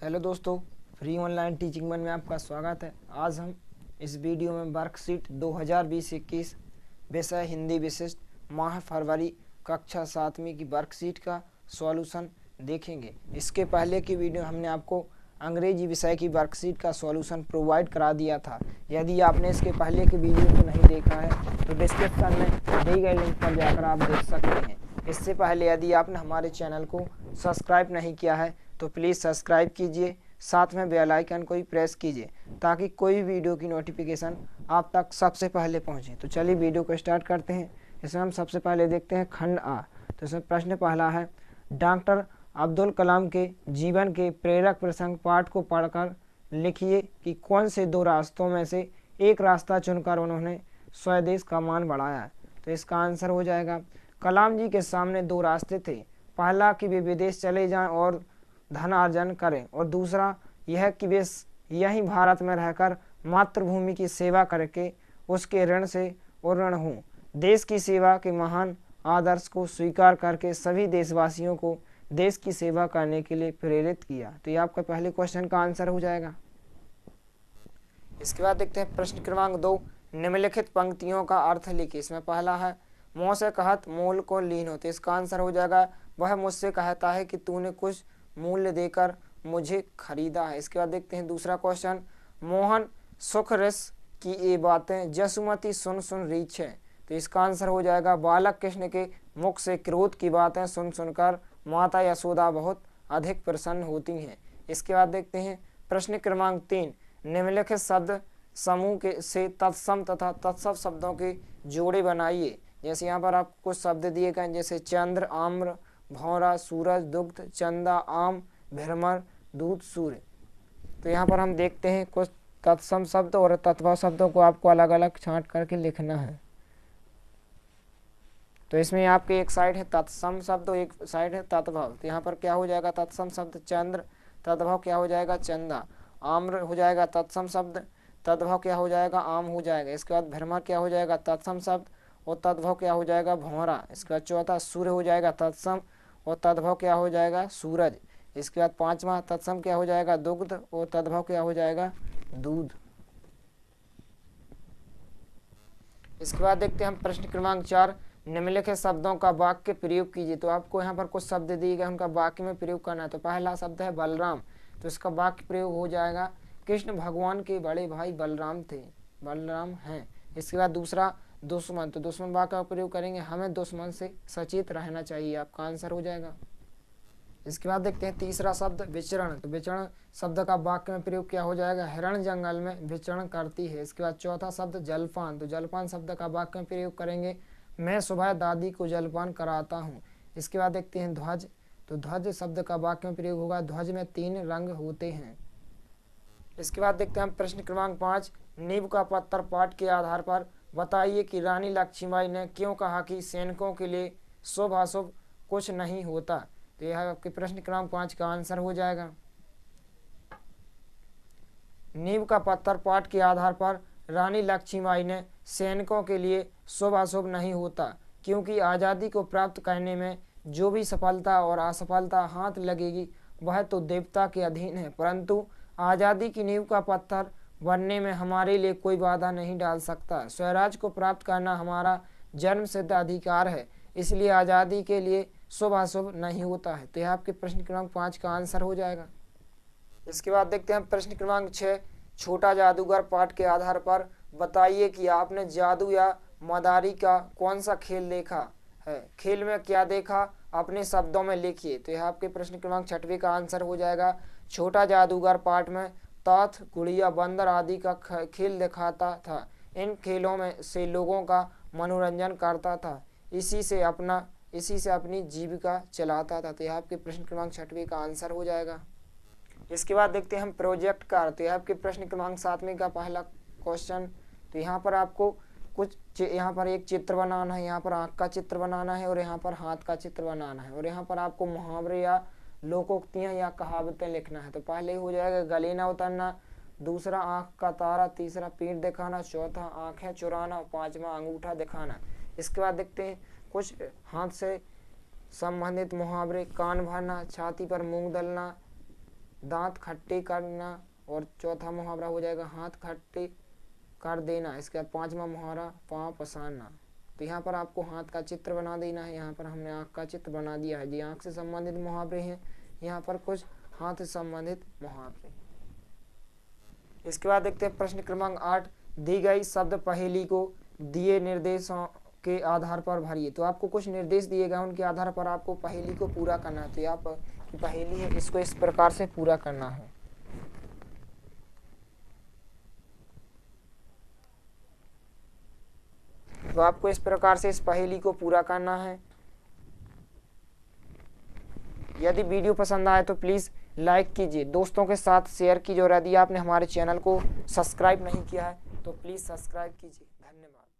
Hello दोस्तों, free online teaching one में आपका स्वागत है। आज हम इस वीडियो में वर्कशीट 2020-21 विषय हिंदी विशिष्ट माह फरवरी कक्षा 7वीं की वर्कशीट का सॉल्यूशन देखेंगे। इसके पहले की वीडियो हमने आपको अंग्रेजी विषय की वर्कशीट का सॉल्यूशन प्रोवाइड करा दिया था। यदि आपने इसके पहले की वीडियो को नहीं देखा है तो डिस्क्रिप्शन में दी गई लिंक पर जाकर आप देख सकते हैं। इससे पहले यदि आपने हमारे चैनल को सब्सक्राइब नहीं किया है तो प्लीज़ सब्सक्राइब कीजिए, साथ में बेल आइकन को भी प्रेस कीजिए ताकि कोई वीडियो की नोटिफिकेशन आप तक सबसे पहले पहुंचे। तो चलिए वीडियो को स्टार्ट करते हैं। इसमें हम सबसे पहले देखते हैं खंड आ। तो इसमें प्रश्न पहला है, डॉक्टर अब्दुल कलाम के जीवन के प्रेरक प्रसंग पाठ को पढ़कर लिखिए कि कौन से दो रास्तों में से एक रास्ता चुनकर उन्होंने स्वदेश का मान बढ़ाया। तो इसका आंसर हो जाएगा, कलाम जी के सामने दो रास्ते थे। पहला कि वे विदेश चले जाएं और धन अर्जन करें, और दूसरा यह कि वे यहीं भारत में रहकर मातृभूमि की सेवा करके उसके ऋण से उऋण हों। देश की सेवा के महान आदर्श को स्वीकार करके सभी देशवासियों को देश की सेवा करने के लिए प्रेरित किया। तो ये आपका पहले क्वेश्चन का आंसर हो जाएगा। इसके बाद देखते हैं प्रश्न क्रमांक 2, निम्नलिखित पंक्तियों का अर्थ लिखिए। इसमें पहला है, मोह से कहत मूल को लीन हो। तो इसका आंसर हो जाएगा, वह मुझसे कहता है कि तूने कुछ मूल्य देकर मुझे खरीदा है। इसके बाद देखते हैं दूसरा क्वेश्चन, मोहन सुख रस की ये बातें जसुमती सुन सुन रीछ है। तो इसका आंसर हो जाएगा, बालक कृष्ण के मुख से क्रोध की बातें सुन सुनकर माता यशोदा बहुत अधिक प्रसन्न होती हैं। इसके बाद देखते हैं प्रश्न क्रमांक 3, निम्नलिखित शब्द समूह के से तत्सम तथा तत्सम शब्दों के जोड़े बनाइए। जैसे यहाँ पर आपको कुछ शब्द दिए गए, जैसे चंद्र, आम्र, भौरा, सूरज, दुग्ध, चंदा, आम, भ्रमर, दूध, सूर्य। तो यहाँ पर हम देखते हैं कुछ तत्सम शब्द और तत्व शब्दों को आपको अलग अलग छांट करके लिखना है। तो इसमें आपके एक साइड है तत्सम शब्द और एक साइड है तत्भव। तो यहाँ पर क्या हो जाएगा, तत्सम शब्द चंद्र, तत्भव क्या हो जाएगा चंदा, आम्र हो जाएगा तत्सम शब्द, तत्भव क्या हो जाएगा आम हो जाएगा। इसके बाद भ्रमर क्या हो जाएगा तत्सम शब्द और तत्भव क्या हो जाएगा भौरा। इसके बाद चौथा सूर्य हो जाएगा तत्सम और तद्भव क्या हो जाएगा सूरज। इसके बाद पांचवा तत्सम क्या हो जाएगा दुग्ध और तद्भव क्या हो जाएगा दूध। इसके बाद देखते हैं हम प्रश्न क्रमांक 4, निम्नलिखित शब्दों का वाक्य प्रयोग कीजिए। तो आपको यहाँ पर कुछ शब्द दिए गए, उनका वाक्य में प्रयोग करना है। तो पहला शब्द है बलराम, तो इसका वाक्य प्रयोग हो जाएगा, कृष्ण भगवान के बड़े भाई बलराम थे, बलराम हैं। इसके बाद दूसरा दुश्मन, तो दुश्मन वाक्य का प्रयोग करेंगे, हमें दुश्मन से सचेत रहना चाहिए। आपका आंसर हो जाएगा। इसके बाद देखते हैं तीसरा शब्द विचरण, तो विचरण शब्द का वाक्य में प्रयोग क्या हो जाएगा, हिरण जंगल में विचरण करती है। इसके बाद चौथा शब्द जलपान, तो जलपान शब्द का वाक्य में प्रयोग करेंगे, मैं सुबह दादी को जलपान कराता हूँ। इसके बाद देखते हैं ध्वज, तो ध्वज शब्द का वाक्य में प्रयोग होगा, ध्वज में 3 रंग होते हैं। इसके बाद देखते हैं हम प्रश्न क्रमांक 5, नींव का पत्थर पाठ के आधार पर बताइए कि रानी लक्ष्मीबाई ने क्यों कहा कि सैनिकों के लिए शुभ अशुभ कुछ नहीं होता। तो यह आपके प्रश्न क्रमांक 5 का आंसर हो जाएगा। नींव का पत्थर पाठ के आधार पर रानी लक्ष्मीबाई ने सैनिकों के लिए शुभ अशुभ नहीं होता, क्योंकि आज़ादी को प्राप्त करने में जो भी सफलता और असफलता हाथ लगेगी वह तो देवता के अधीन है, परंतु आज़ादी की नींव का पत्थर बनने में हमारे लिए कोई बाधा नहीं डाल सकता। स्वराज को प्राप्त करना हमारा जन्म सिद्ध अधिकार है, इसलिए आज़ादी के लिए शुभ अशुभ नहीं होता है। तो यह आपके प्रश्न क्रमांक 5 का आंसर हो जाएगा। इसके बाद देखते हैं प्रश्न क्रमांक 6, छोटा जादूगर पाठ के आधार पर बताइए कि आपने जादू या मदारी का कौन सा खेल देखा है, खेल में क्या देखा अपने शब्दों में लिखिए। तो यह आपके प्रश्न क्रमांक 6वें का आंसर हो जाएगा। छोटा जादूगर पाठ में ताथ, गुड़िया, बंदर आदि का खेल दिखाता था। इन खेलों में से लोगों का मनोरंजन करता था, इसी से अपनी जीविका चलाता था। तो यह आपके प्रश्न क्रमांक 6वें का आंसर हो जाएगा। इसके बाद देखते हैं हम प्रोजेक्ट कार्य, तो यह आपके प्रश्न क्रमांक 7वें का पहला क्वेश्चन। तो यहाँ पर आपको कुछ यहाँ पर एक चित्र बनाना है, यहाँ पर आँख का चित्र बनाना है और यहाँ पर हाथ का चित्र बनाना है, और यहाँ पर आपको मुहावरे या लोकोक्तियाँ या कहावतें लिखना है। तो पहले हो जाएगा गले ना उतरना, दूसरा आँख का तारा, तीसरा पीठ दिखाना, चौथा आँखें चुराना, पांचवा अंगूठा दिखाना। इसके बाद देखते हैं कुछ हाथ से संबंधित मुहावरे, कान भरना, छाती पर मूंग दलना, दांत खट्टे करना, और चौथा मुहावरा हो जाएगा हाथ खट्टे कर देना। इसके बाद पांचवा मुहावरा पाँव पसारना। तो यहाँ पर आपको हाथ का चित्र बना देना है। यहाँ पर हमने आँख का चित्र बना दिया है। ये आँख से संबंधित मुहावरे हैं, यहाँ पर कुछ हाथ से संबंधित मुहावरे। इसके बाद देखते हैं प्रश्न क्रमांक 8, दी गई शब्द पहेली को दिए निर्देशों के आधार पर भरिए। तो आपको कुछ निर्देश दिए गए, उनके आधार पर आपको पहेली को पूरा करना है। तो यहाँ पर पहेली है, इसको इस प्रकार से पूरा करना है। तो आपको इस प्रकार से इस पहेली को पूरा करना है। यदि वीडियो पसंद आए तो प्लीज़ लाइक कीजिए, दोस्तों के साथ शेयर कीजिए, और यदि आपने हमारे चैनल को सब्सक्राइब नहीं किया है तो प्लीज़ सब्सक्राइब कीजिए। धन्यवाद।